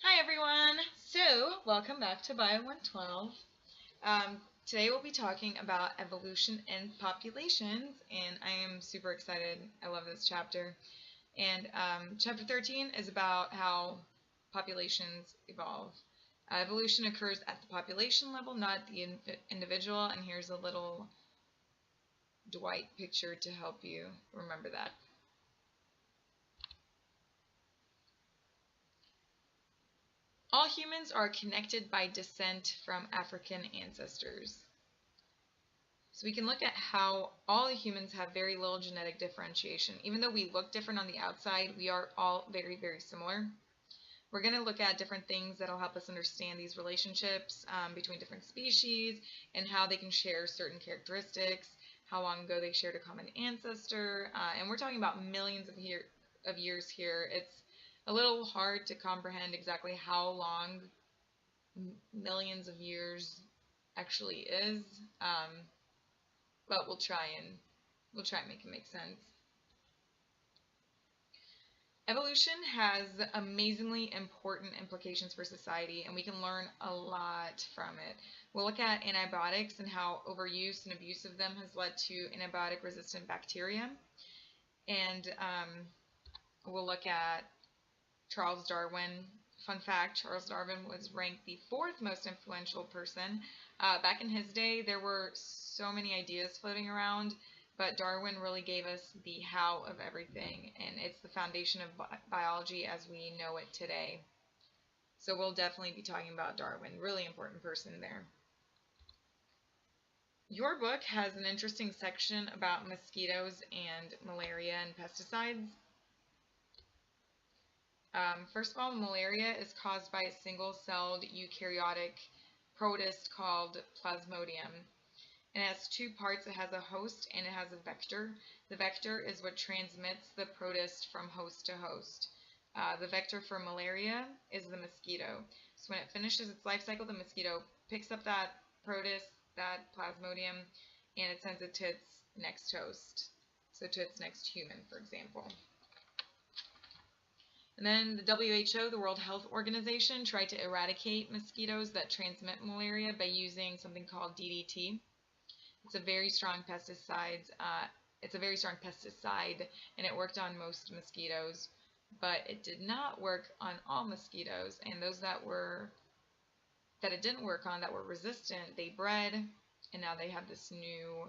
Hi everyone! So, welcome back to Bio 112. Today we'll be talking about evolution and populations, and I am super excited. I love this chapter. And chapter 13 is about how populations evolve. Evolution occurs at the population level, not the individual, and here's a little Dwight picture to help you remember that. All humans are connected by descent from African ancestors. So we can look at how all humans have very little genetic differentiation. Even though we look different on the outside, we are all very, very similar. We're going to look at different things that will help us understand these relationships between different species and how they can share certain characteristics, how long ago they shared a common ancestor, and we're talking about millions of years here. It's a little hard to comprehend exactly how long millions of years actually is. But we'll try and make it make sense. Evolution has amazingly important implications for society, and we can learn a lot from it. We'll look at antibiotics and how overuse and abuse of them has led to antibiotic-resistant bacteria. And we'll look at Charles Darwin. Fun fact, Charles Darwin was ranked the 4th most influential person. Back in his day, there were so many ideas floating around, but Darwin really gave us the how of everything, and it's the foundation of biology as we know it today. So we'll definitely be talking about Darwin, really important person there. Your book has an interesting section about mosquitoes and malaria and pesticides. First of all, malaria is caused by a single-celled eukaryotic protist called Plasmodium. It has two parts. It has a host and it has a vector. The vector is what transmits the protist from host to host. The vector for malaria is the mosquito. So when it finishes its life cycle, the mosquito picks up that protist, that plasmodium, and it sends it to its next host. So to its next human, for example. And then the WHO, the World Health Organization, tried to eradicate mosquitoes that transmit malaria by using something called DDT. It's a very strong pesticide. And it worked on most mosquitoes, but it did not work on all mosquitoes. And those that it didn't work on, that were resistant, they bred, and now they have this new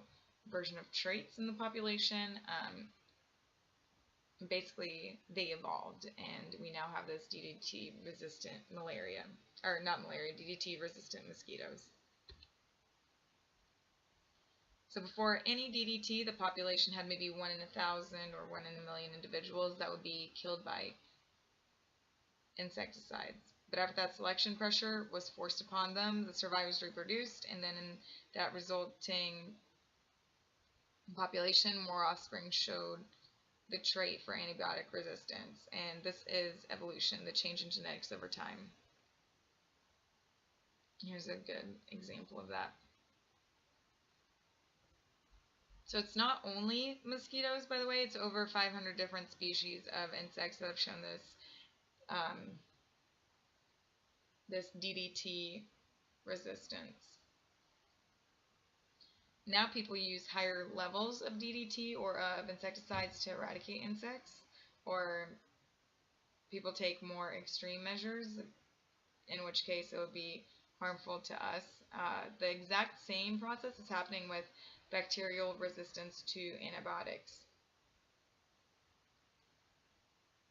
version of traits in the population. Basically, they evolved, and we now have this DDT-resistant malaria, or not malaria, DDT-resistant mosquitoes. So before any DDT, the population had maybe 1 in 1,000 or 1 in a million individuals that would be killed by insecticides. But after that selection pressure was forced upon them, the survivors reproduced, and then in that resulting population, more offspring showed the trait for antibiotic resistance. And this is evolution, the change in genetics over time. Here's a good example of that. So it's not only mosquitoes, by the way, it's over 500 different species of insects that have shown this DDT resistance. Now people use higher levels of DDT or of insecticides to eradicate insects, or people take more extreme measures, in which case it would be harmful to us. The exact same process is happening with bacterial resistance to antibiotics.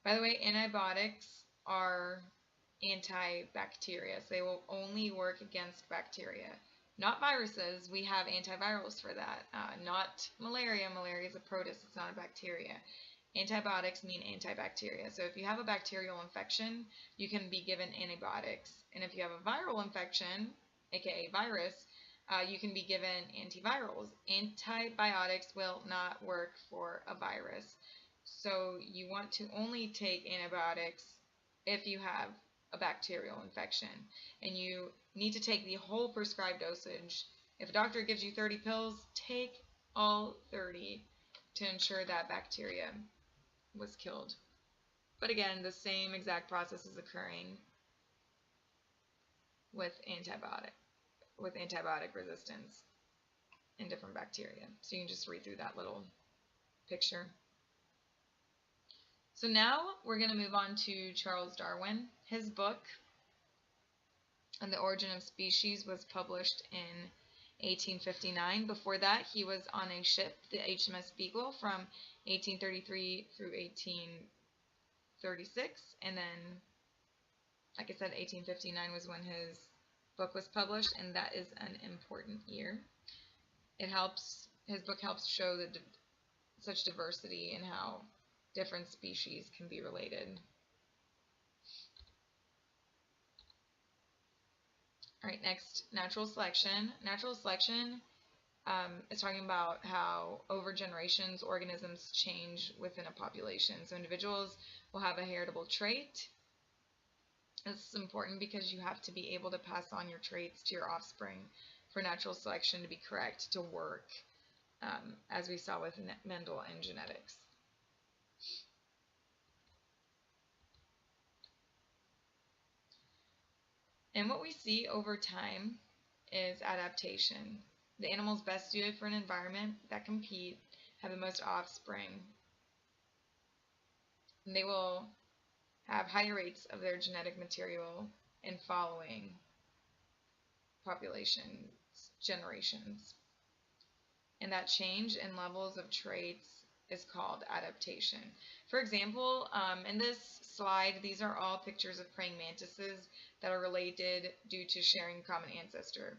By the way, antibiotics are antibacteria, so they will only work against bacteria. Not viruses. We have antivirals for that. Not malaria. Malaria is a protist. It's not a bacteria. Antibiotics mean antibacteria. So if you have a bacterial infection, you can be given antibiotics. And if you have a viral infection, aka virus, you can be given antivirals. Antibiotics will not work for a virus. So you want to only take antibiotics if you have a bacterial infection, and you need to take the whole prescribed dosage. If a doctor gives you 30 pills, take all 30 to ensure that bacteria was killed. But again, the same exact process is occurring with antibiotic resistance in different bacteria. So you can just read through that little picture. So now we're going to move on to Charles Darwin. His book, On the Origin of Species, was published in 1859. Before that, he was on a ship, the HMS Beagle, from 1833 through 1836. And then, like I said, 1859 was when his book was published, and that is an important year. His book helps show such diversity in how different species can be related. All right, next, natural selection. Natural selection is talking about how over generations organisms change within a population. So individuals will have a heritable trait. This is important because you have to be able to pass on your traits to your offspring for natural selection to be correct, to work, as we saw with Mendel and genetics. And what we see over time is adaptation. The animals best suited for an environment that compete have the most offspring. And they will have higher rates of their genetic material in following populations, generations. And that change in levels of traits is called adaptation. For example, in this slide, these are all pictures of praying mantises that are related due to sharing a common ancestor.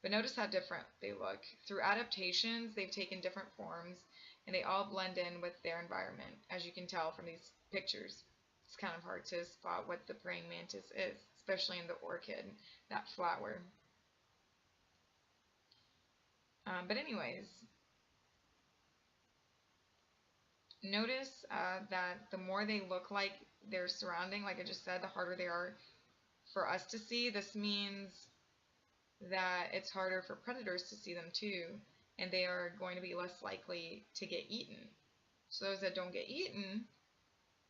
But notice how different they look. Through adaptations, they've taken different forms, and they all blend in with their environment, as you can tell from these pictures. It's kind of hard to spot what the praying mantis is, especially in the orchid, that flower. But anyways, notice that the more they look like their surrounding, like I just said, the harder they are for us to see. This means that it's harder for predators to see them too, and they are going to be less likely to get eaten. So those that don't get eaten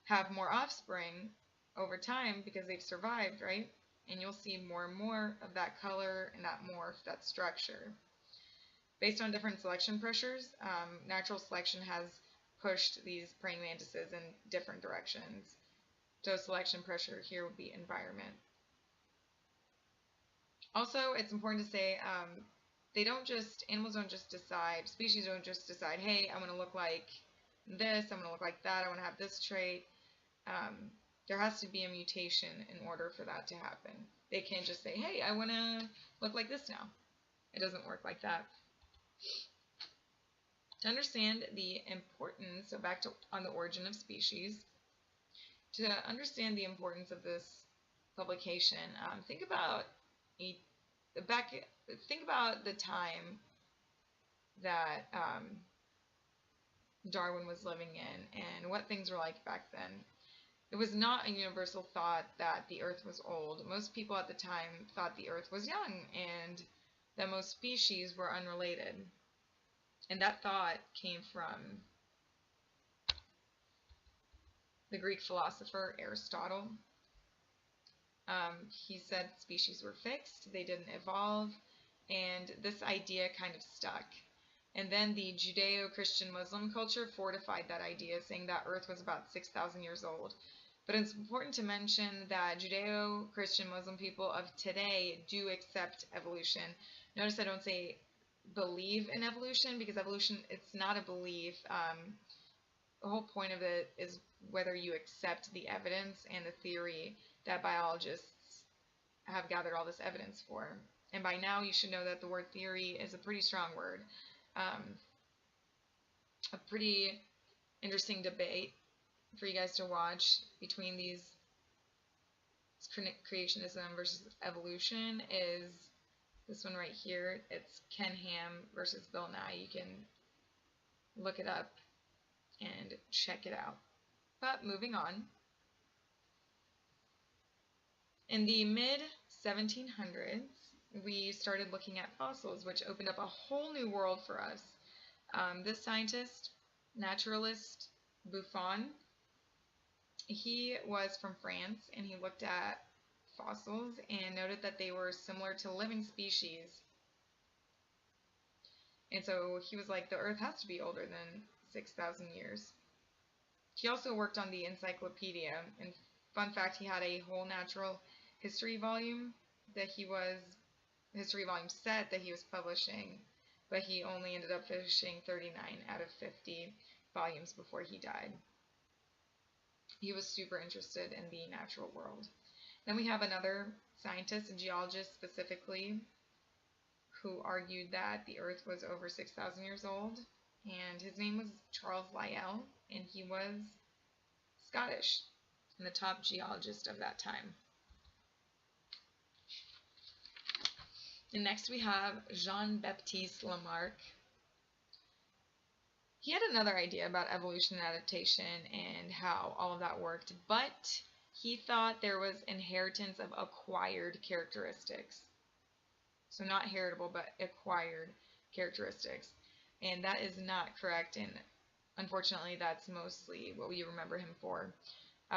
have more offspring over time because they've survived, right? And you'll see more and more of that color and that morph, that structure. Based on different selection pressures, natural selection has pushed these praying mantises in different directions. So selection pressure here would be environment. Also, it's important to say animals don't just decide, species don't just decide, hey, I want to look like this, I want to look like that, I want to have this trait. There has to be a mutation in order for that to happen. They can't just say, hey, I want to look like this now. It doesn't work like that. To understand the importance, so back to On the Origin of Species, to understand the importance of this publication, think about the time that Darwin was living in and what things were like back then. It was not a universal thought that the Earth was old. Most people at the time thought the Earth was young and that most species were unrelated. And that thought came from the Greek philosopher Aristotle. He said species were fixed, they didn't evolve, and this idea kind of stuck. And then the Judeo-Christian Muslim culture fortified that idea, saying that Earth was about 6,000 years old. But it's important to mention that Judeo-Christian Muslim people of today do accept evolution. Notice I don't say believe in evolution, because evolution, it's not a belief. The whole point of it is whether you accept the evidence and the theory that biologists have gathered all this evidence for. And by now you should know that the word theory is a pretty strong word. A pretty interesting debate for you guys to watch between these creationism versus evolution is this one right here. It's Ken Ham versus Bill Nye. You can look it up and check it out. But moving on. In the mid-1700s, we started looking at fossils, which opened up a whole new world for us. This scientist, naturalist Buffon, he was from France, and he looked at fossils and noted that they were similar to living species. And so he was like, the Earth has to be older than 6,000 years. He also worked on the encyclopedia, and fun fact, he had a whole natural history volume set that he was publishing, but he only ended up finishing 39 out of 50 volumes before he died. He was super interested in the natural world. Then we have another scientist, a geologist specifically, who argued that the Earth was over 6,000 years old, and his name was Charles Lyell, and he was Scottish and the top geologist of that time. And next we have Jean-Baptiste Lamarck. He had another idea about evolution and adaptation and how all of that worked, but he thought there was inheritance of acquired characteristics. So not heritable, but acquired characteristics. And that is not correct, and unfortunately that's mostly what we remember him for.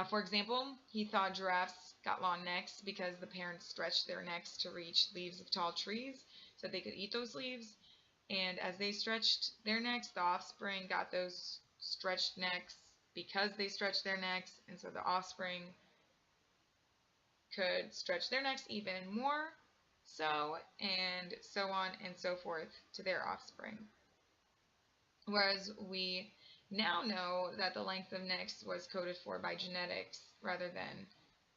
For example, he thought giraffes got long necks because the parents stretched their necks to reach leaves of tall trees so they could eat those leaves. And as they stretched their necks, the offspring got those stretched necks because they stretched their necks, and so the offspring could stretch their necks even more, and so on and so forth to their offspring. Whereas we now know that the length of necks was coded for by genetics rather than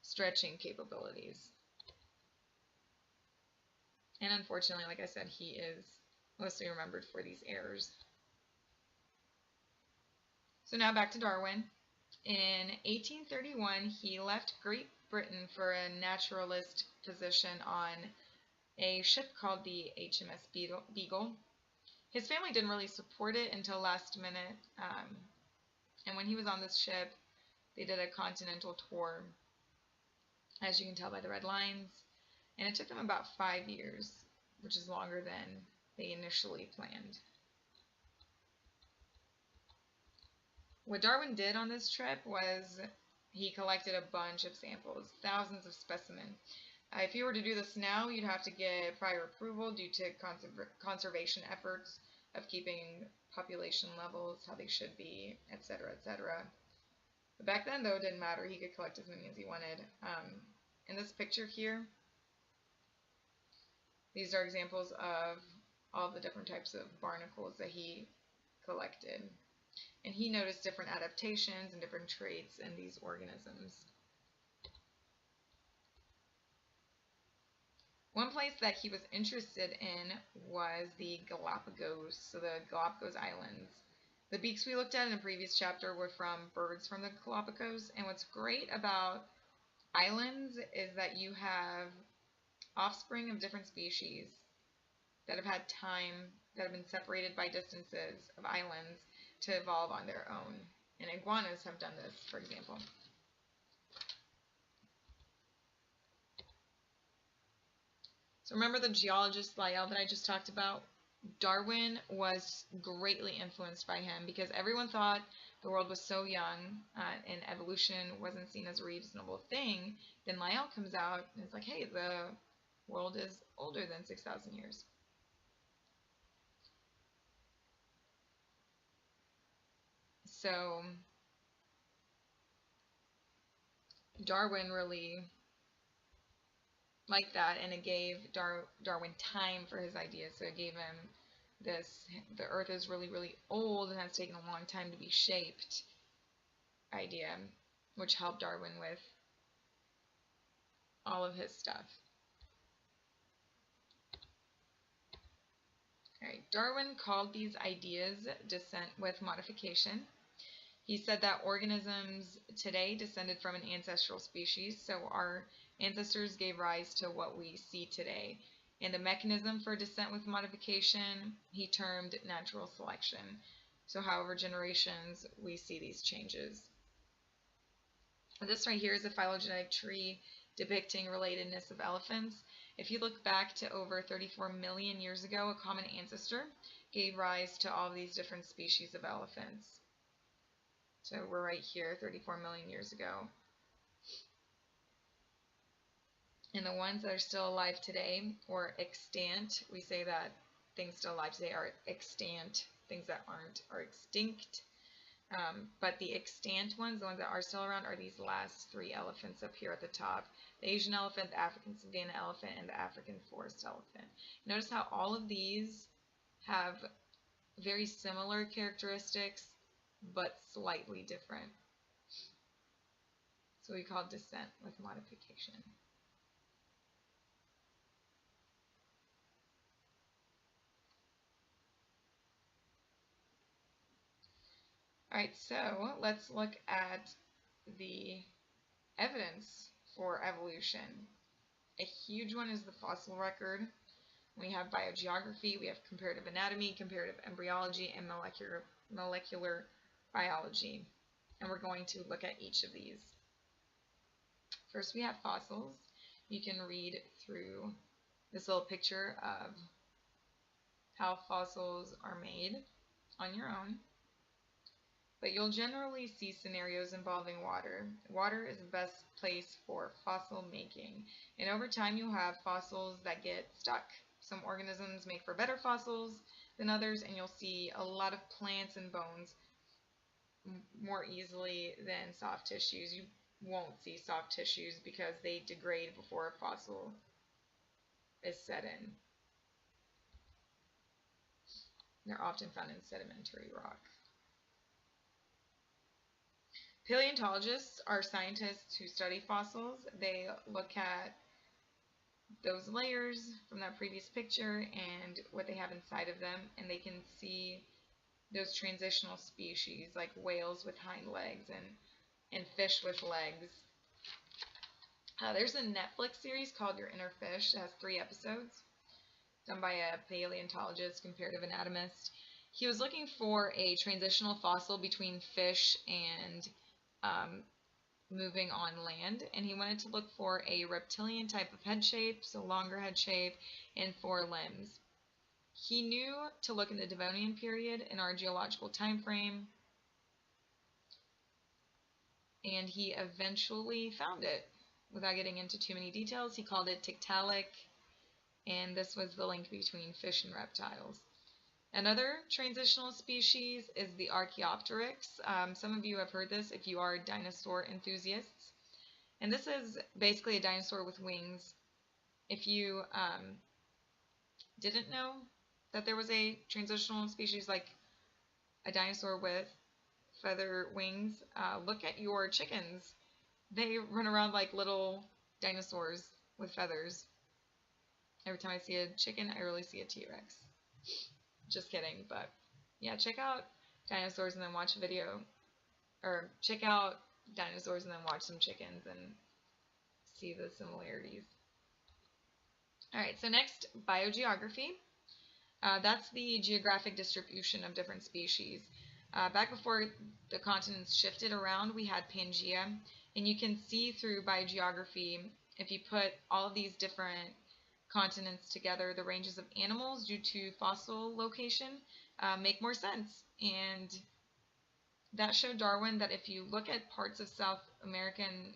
stretching capabilities. And unfortunately, like I said, he is mostly remembered for these errors. So now back to Darwin. In 1831, he left Great Britain for a naturalist position on a ship called the HMS Beagle. His family didn't really support it until last minute, and when he was on this ship, they did a continental tour, as you can tell by the red lines, and it took them about 5 years, which is longer than they initially planned. What Darwin did on this trip was he collected a bunch of samples, thousands of specimens. If you were to do this now, you'd have to get prior approval due to conservation efforts of keeping population levels how they should be, etc., etc. But back then, though, it didn't matter. He could collect as many as he wanted. In this picture here, these are examples of all the different types of barnacles that he collected. And he noticed different adaptations and different traits in these organisms. One place that he was interested in was the Galapagos, so the Galapagos Islands. The beaks we looked at in a previous chapter were from birds from the Galapagos, and what's great about islands is that you have offspring of different species that have had time, that have been separated by distances of islands to evolve on their own. And iguanas have done this, for example. So remember the geologist Lyell that I just talked about? Darwin was greatly influenced by him because everyone thought the world was so young and evolution wasn't seen as a reasonable thing. Then Lyell comes out and it's like, hey, the world is older than 6,000 years. So Darwin really liked that, and it gave Darwin time for his ideas. So it gave him this, the Earth is really, really old and has taken a long time to be shaped idea, which helped Darwin with all of his stuff. Alright, Darwin called these ideas descent with modification. He said that organisms today descended from an ancestral species, so our ancestors gave rise to what we see today. And the mechanism for descent with modification, he termed natural selection. So however generations, we see these changes. This right here is a phylogenetic tree depicting relatedness of elephants. If you look back to over 34 million years ago, a common ancestor gave rise to all these different species of elephants. So we're right here, 34 million years ago. And the ones that are still alive today, or extant, we say that things still alive today are extant, things that aren't are extinct. But the extant ones, the ones that are still around, are these last three elephants up here at the top. The Asian elephant, the African savanna elephant, and the African forest elephant. Notice how all of these have very similar characteristics, but slightly different. So we call descent with modification. All right, so let's look at the evidence for evolution. A huge one is the fossil record. We have biogeography, we have comparative anatomy, comparative embryology, and molecular biology. And we're going to look at each of these. First, we have fossils. You can read through this little picture of how fossils are made on your own. But you'll generally see scenarios involving water. Water is the best place for fossil making. And over time, you'll have fossils that get stuck. Some organisms make for better fossils than others, and you'll see a lot of plants and bones more easily than soft tissues. You won't see soft tissues because they degrade before a fossil is set in. They're often found in sedimentary rock. Paleontologists are scientists who study fossils. They look at those layers from that previous picture and what they have inside of them, and they can see those transitional species like whales with hind legs and fish with legs. There's a Netflix series called Your Inner Fish. It has 3 episodes, done by a paleontologist, comparative anatomist. He was looking for a transitional fossil between fish and moving on land, and he wanted to look for a reptilian type of head shape, so longer head shape, and 4 limbs. He knew to look in the Devonian period in our geological time frame, and he eventually found it. Without getting into too many details, he called it Tiktaalik, and this was the link between fish and reptiles. Another transitional species is the Archaeopteryx. Some of you have heard this if you are dinosaur enthusiasts. And this is basically a dinosaur with wings. If you didn't know that there was a transitional species like a dinosaur with feather wings, look at your chickens. They run around like little dinosaurs with feathers. Every time I see a chicken, I really see a T-Rex. Just kidding, but yeah, check out dinosaurs and then watch a video, or check out dinosaurs and then watch some chickens and see the similarities. Alright, so next, biogeography. That's the geographic distribution of different species. Back before the continents shifted around, we had Pangaea, and you can see through biogeography, if you put all of these different continents together, the ranges of animals due to fossil location make more sense. And that showed Darwin that if you look at parts of South America and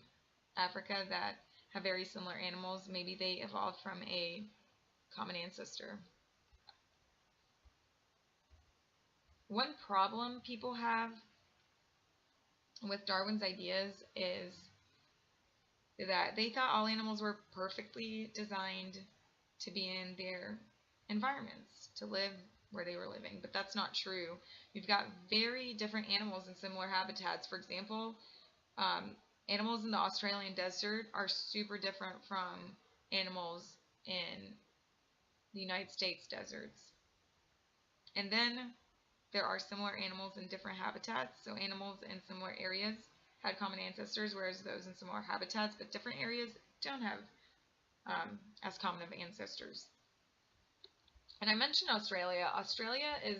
Africa that have very similar animals, maybe they evolved from a common ancestor. One problem people have with Darwin's ideas is that they thought all animals were perfectly designed to be in their environments, to live where they were living, but that's not true. You've got very different animals in similar habitats. For example, animals in the Australian desert are super different from animals in the United States deserts. And then there are similar animals in different habitats, so animals in similar areas had common ancestors, whereas those in similar habitats but different areas don't have as common of ancestors. And I mentioned Australia. Australia is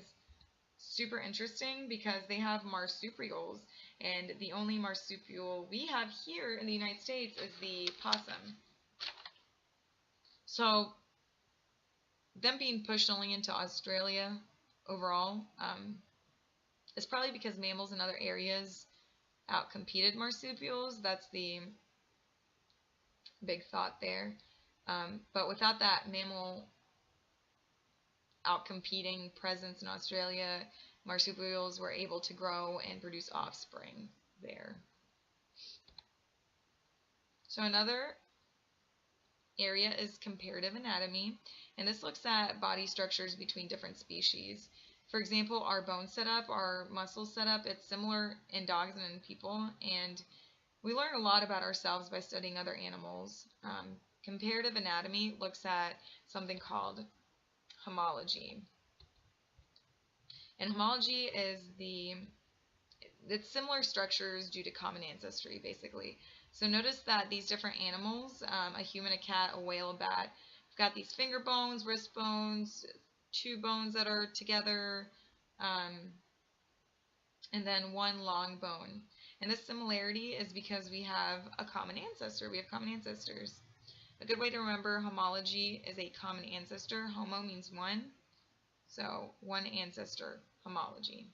super interesting because they have marsupials, and the only marsupial we have here in the United States is the possum. So them being pushed only into Australia overall is probably because mammals in other areas outcompeted marsupials. That's the big thought there. But without that mammal outcompeting presence in Australia, marsupials were able to grow and produce offspring there. So another area is comparative anatomy, and this looks at body structures between different species. For example, our bone setup, our muscle setup, it's similar in dogs and in people, and we learn a lot about ourselves by studying other animals. Comparative anatomy looks at something called homology. And homology is it's similar structures due to common ancestry, basically. So notice that these different animals, a human, a cat, a whale, a bat, we've got these finger bones, wrist bones, two bones that are together, and then one long bone. And this similarity is because we have a common ancestor. We have common ancestors. A good way to remember homology is a common ancestor. Homo means one, so one ancestor, homology.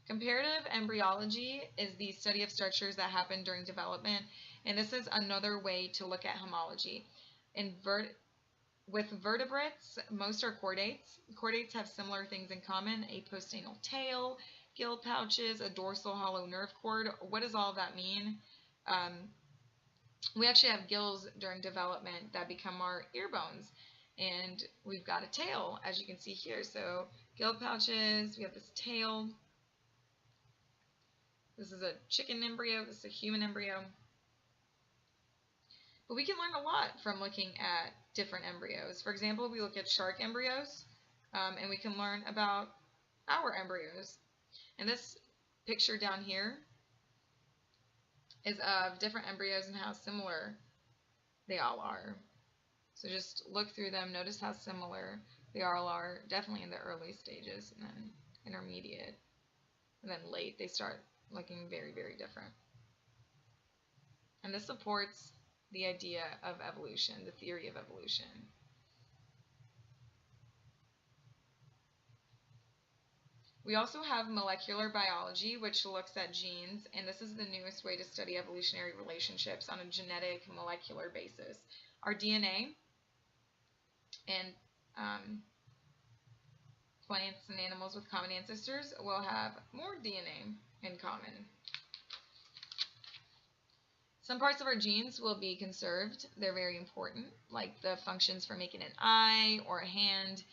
Comparative embryology is the study of structures that happen during development, and this is another way to look at homology. With vertebrates, most are chordates. Chordates have similar things in common: a postanal tail, gill pouches, a dorsal hollow nerve cord. What does all of that mean? We actually have gills during development that become our ear bones, and we've got a tail, as you can see here. So gill pouches, we have this tail. This is a chicken embryo, this is a human embryo. But we can learn a lot from looking at different embryos. For example, we look at shark embryos, and we can learn about our embryos. And this picture down here is of different embryos and how similar they all are. So just look through them, notice how similar they all are, definitely in the early stages, and then intermediate, and then late they start looking very, very different. And this supports the idea of evolution, the theory of evolution. We also have molecular biology, which looks at genes, and this is the newest way to study evolutionary relationships on a genetic, molecular basis. Our DNA and plants and animals with common ancestors will have more DNA in common. Some parts of our genes will be conserved. They're very important, like the functions for making an eye or a hand.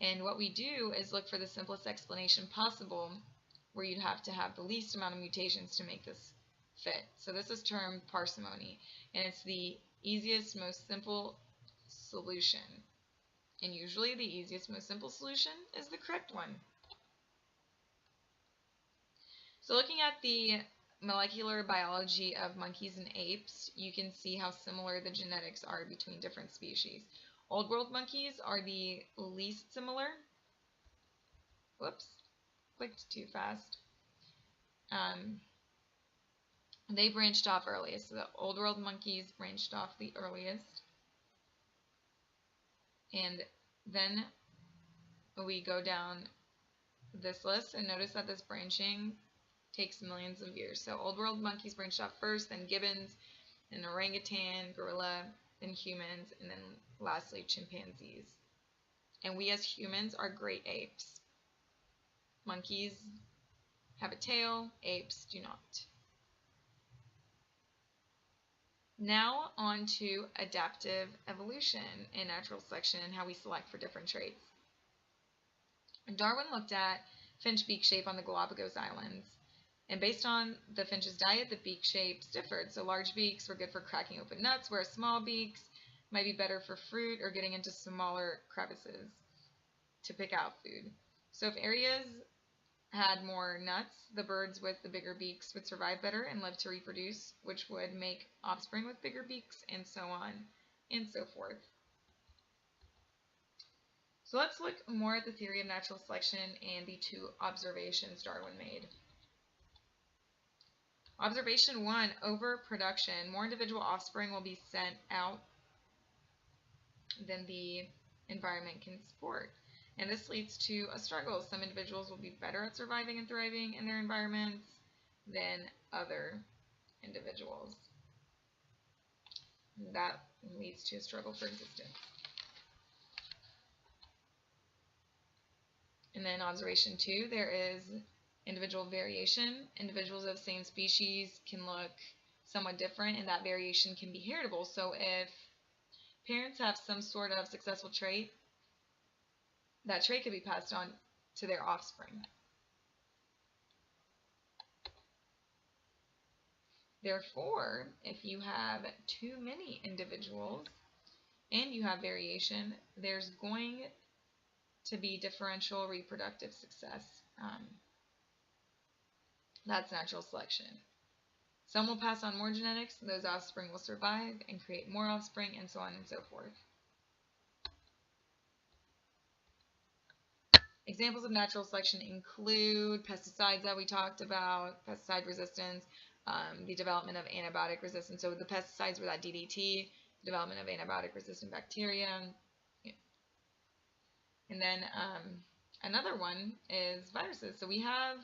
And what we do is look for the simplest explanation possible, where you'd have to have the least amount of mutations to make this fit. So this is termed parsimony, and it's the easiest, most simple solution. And usually the easiest, most simple solution is the correct one. So looking at the molecular biology of monkeys and apes, you can see how similar the genetics are between different species. Old world monkeys are the least similar. Whoops, clicked too fast. They branched off earliest, so the old world monkeys branched off the earliest. And then we go down this list and notice that this branching takes millions of years. So old world monkeys branched off first, then gibbons, then orangutan, gorilla, then humans, and then lastly chimpanzees. And we as humans are great apes. Monkeys have a tail, apes do not. Now on to adaptive evolution and natural selection and how we select for different traits. Darwin looked at finch beak shape on the Galapagos Islands. And based on the finch's diet, the beak shapes differed. So large beaks were good for cracking open nuts, whereas small beaks might be better for fruit or getting into smaller crevices to pick out food. So if areas had more nuts, the birds with the bigger beaks would survive better and live to reproduce, which would make offspring with bigger beaks, and so on and so forth. So let's look more at the theory of natural selection and the two observations Darwin made. Observation 1, overproduction. More individual offspring will be sent out than the environment can support. And this leads to a struggle. Some individuals will be better at surviving and thriving in their environments than other individuals. That leads to a struggle for existence. And then observation 2, there is individual variation. Individuals of the same species can look somewhat different, and that variation can be heritable. So if parents have some sort of successful trait, that trait could be passed on to their offspring. Therefore, if you have too many individuals and you have variation, there's going to be differential reproductive success. That's natural selection. Some will pass on more genetics, those offspring will survive and create more offspring, and so on and so forth. Examples of natural selection include pesticides that we talked about, pesticide resistance, the development of antibiotic resistance. So the pesticides were that DDT, development of antibiotic resistant bacteria. And then another one is viruses. So we have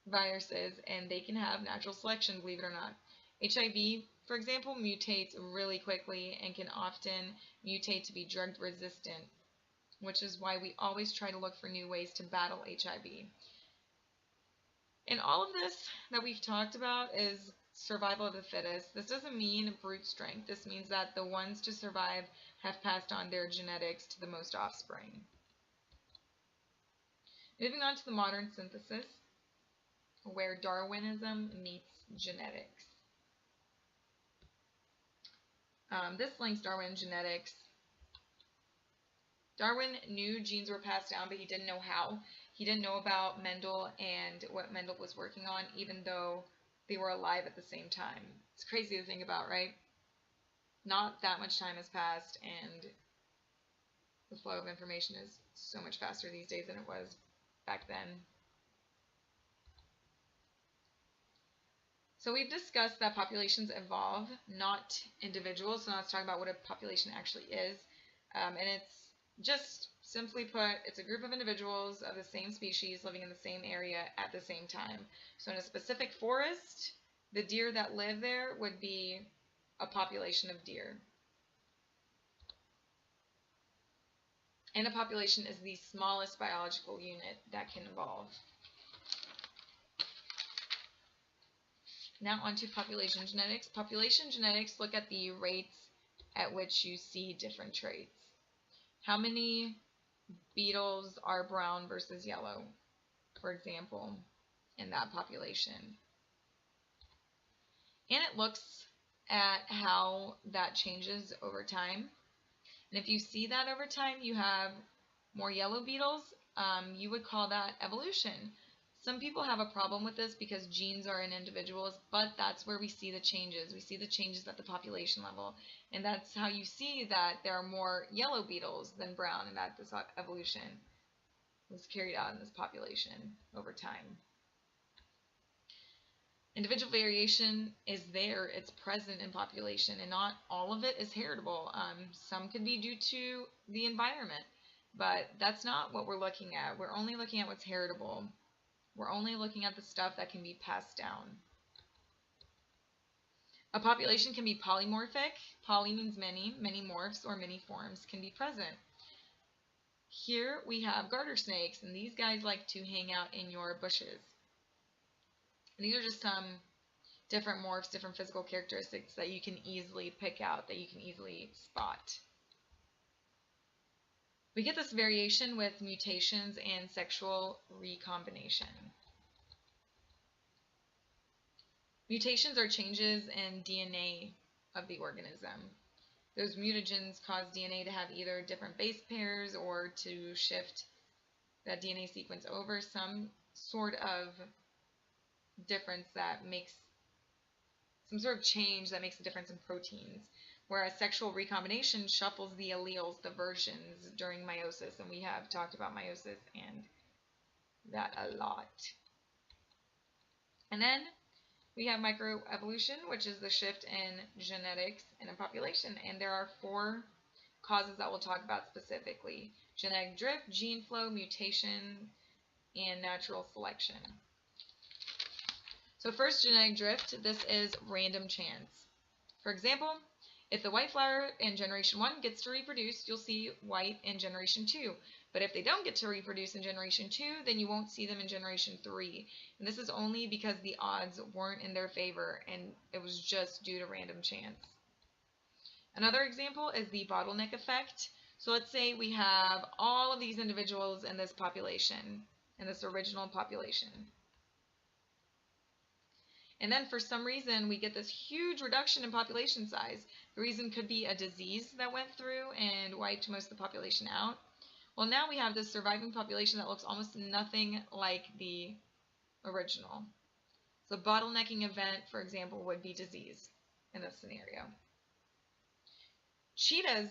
viruses, and they can have natural selection, believe it or not. HIV, for example, mutates really quickly and can often mutate to be drug resistant, which is why we always try to look for new ways to battle HIV. And all of this that we've talked about is survival of the fittest. This doesn't mean brute strength. This means that the ones to survive have passed on their genetics to the most offspring. Moving on to the modern synthesis, where Darwinism meets genetics. This links Darwin and genetics. Darwin knew genes were passed down, but he didn't know how. He didn't know about Mendel and what Mendel was working on, even though they were alive at the same time. It's crazy to think about, right? Not that much time has passed, and the flow of information is so much faster these days than it was back then. So we've discussed that populations evolve, not individuals. So now let's talk about what a population actually is. And it's just simply put, it's a group of individuals of the same species living in the same area at the same time. So in a specific forest, the deer that live there would be a population of deer. And a population is the smallest biological unit that can evolve. Now onto population genetics. Population genetics look at the rates at which you see different traits. How many beetles are brown versus yellow, for example, in that population? And it looks at how that changes over time. And if you see that over time, you have more yellow beetles, you would call that evolution. Some people have a problem with this because genes are in individuals, but that's where we see the changes. We see the changes at the population level, and that's how you see that there are more yellow beetles than brown, and that this evolution was carried out in this population over time. Individual variation is there, it's present in population, and not all of it is heritable. Some could be due to the environment, but that's not what we're looking at. We're only looking at what's heritable. We're only looking at the stuff that can be passed down. A population can be polymorphic. Poly means many. Many morphs or many forms can be present. Here we have garter snakes, and these guys like to hang out in your bushes. And these are just some different morphs, different physical characteristics that you can easily pick out, that you can easily spot. We get this variation with mutations and sexual recombination. Mutations are changes in DNA of the organism. Those mutagens cause DNA to have either different base pairs or to shift that DNA sequence over some sort of difference that makes some sort of change that makes a difference in proteins. Whereas sexual recombination shuffles the alleles, the versions, during meiosis, and we have talked about meiosis and that a lot. And then we have microevolution, which is the shift in genetics in a population, and there are 4 causes that we'll talk about specifically: genetic drift, gene flow, mutation, and natural selection. So first, genetic drift. This is random chance. For example, If the white flower in generation 1 gets to reproduce, you'll see white in generation 2. But if they don't get to reproduce in generation 2, then you won't see them in generation 3. And this is only because the odds weren't in their favor and it was just due to random chance. Another example is the bottleneck effect. So let's say we have all of these individuals in this population, in this original population. And then for some reason, we get this huge reduction in population size. The reason could be a disease that went through and wiped most of the population out. Well, now we have this surviving population that looks almost nothing like the original. So bottlenecking event, for example, would be disease in this scenario. Cheetahs,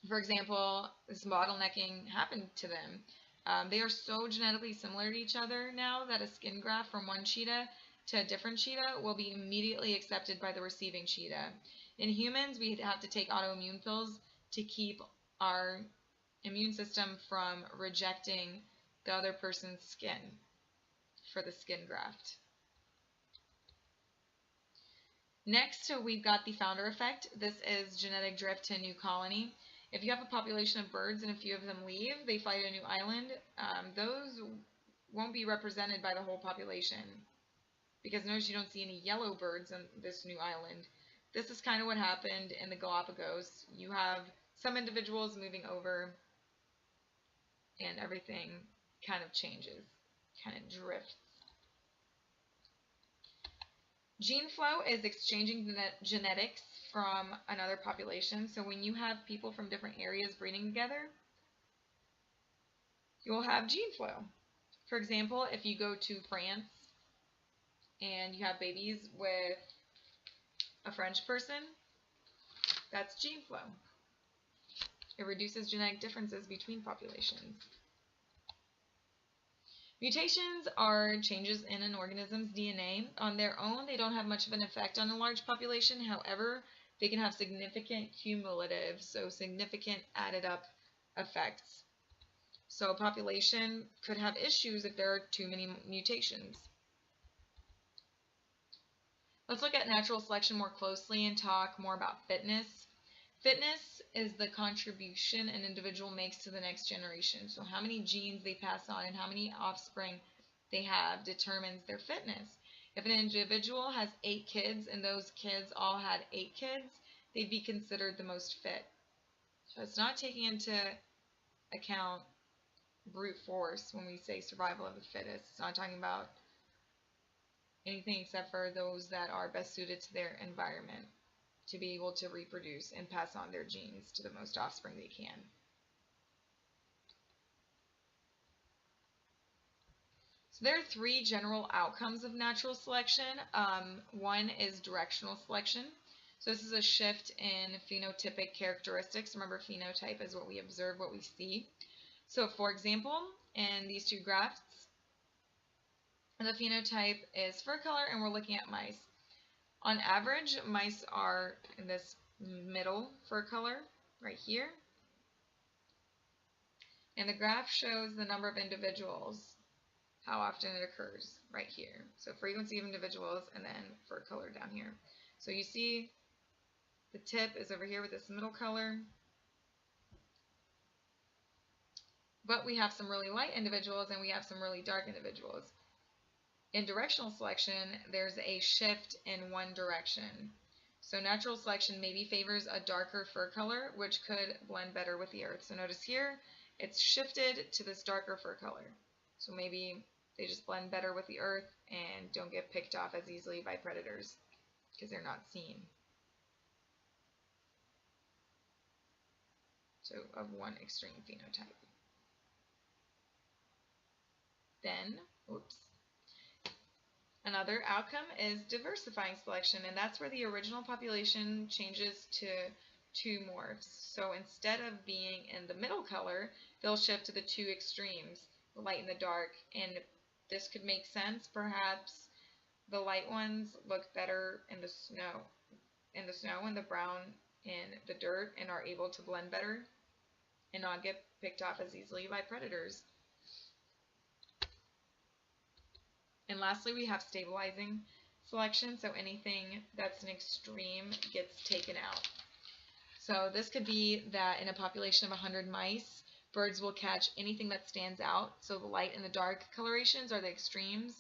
for example, this bottlenecking happened to them. They are so genetically similar to each other now that a skin graft from one cheetah to a different cheetah will be immediately accepted by the receiving cheetah. In humans, we have to take autoimmune pills to keep our immune system from rejecting the other person's skin for the skin graft. Next, we've got the founder effect. This is genetic drift to a new colony. If you have a population of birds and a few of them leave, they fly to a new island, those won't be represented by the whole population. Because notice you don't see any yellow birds on this new island. This is kind of what happened in the Galapagos. You have some individuals moving over and everything kind of changes, kind of drifts. Gene flow is exchanging genetics from another population. So when you have people from different areas breeding together, you'll have gene flow. For example, if you go to France and you have babies with a French person, that's gene flow. It reduces genetic differences between populations. Mutations are changes in an organism's DNA. On their own, they don't have much of an effect on a large population. However, they can have significant cumulative, so significant added up effects. So a population could have issues if there are too many mutations. Let's look at natural selection more closely and talk more about fitness. Fitness is the contribution an individual makes to the next generation. So how many genes they pass on and how many offspring they have determines their fitness. If an individual has 8 kids and those kids all had 8 kids, they'd be considered the most fit. So it's not taking into account brute force when we say survival of the fittest. It's not talking about anything except for those that are best suited to their environment to be able to reproduce and pass on their genes to the most offspring they can. So there are 3 general outcomes of natural selection. One is directional selection. So this is a shift in phenotypic characteristics. Remember, phenotype is what we observe, what we see. So for example, in these 2 graphs, the phenotype is fur color and we're looking at mice. On average, mice are in this middle fur color right here. And the graph shows the number of individuals, how often it occurs right here. So frequency of individuals and then fur color down here. So you see the tip is over here with this middle color. But we have some really light individuals and we have some really dark individuals. In directional selection, there's a shift in one direction. So natural selection maybe favors a darker fur color, which could blend better with the earth. So notice here, it's shifted to this darker fur color. So maybe they just blend better with the earth and don't get picked off as easily by predators because they're not seen. So of one extreme phenotype. Then, another outcome is diversifying selection, and that's where the original population changes to 2 morphs. So instead of being in the middle color, they'll shift to the 2 extremes, the light and the dark. And this could make sense. Perhaps the light ones look better in the snow, and the brown in the dirt, and are able to blend better and not get picked off as easily by predators. And lastly, we have stabilizing selection, so anything that's an extreme gets taken out. So this could be that in a population of 100 mice, birds will catch anything that stands out. So the light and the dark colorations are the extremes.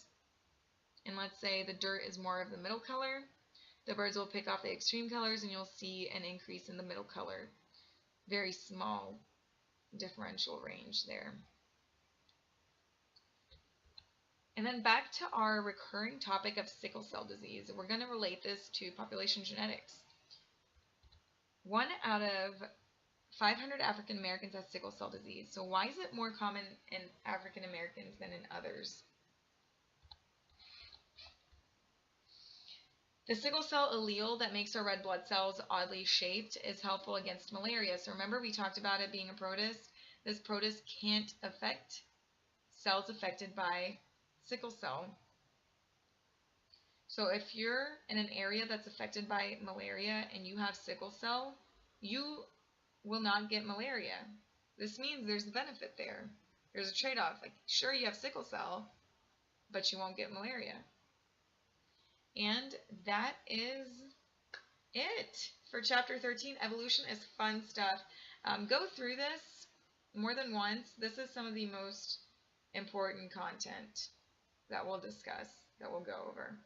And let's say the dirt is more of the middle color. The birds will pick off the extreme colors and you'll see an increase in the middle color. Very small differential range there. And then back to our recurring topic of sickle cell disease. We're going to relate this to population genetics. 1 out of 500 African Americans has sickle cell disease. So why is it more common in African Americans than in others? The sickle cell allele that makes our red blood cells oddly shaped is helpful against malaria. So remember we talked about it being a protist. This protist can't affect cells affected by sickle cell. So if you're in an area that's affected by malaria and you have sickle cell, you will not get malaria. This means there's a benefit there. There's a trade-off. Like, sure, you have sickle cell, but you won't get malaria. And that is it for chapter 13. Evolution is fun stuff. Go through this more than once. This is some of the most important content that we'll discuss, that we'll go over.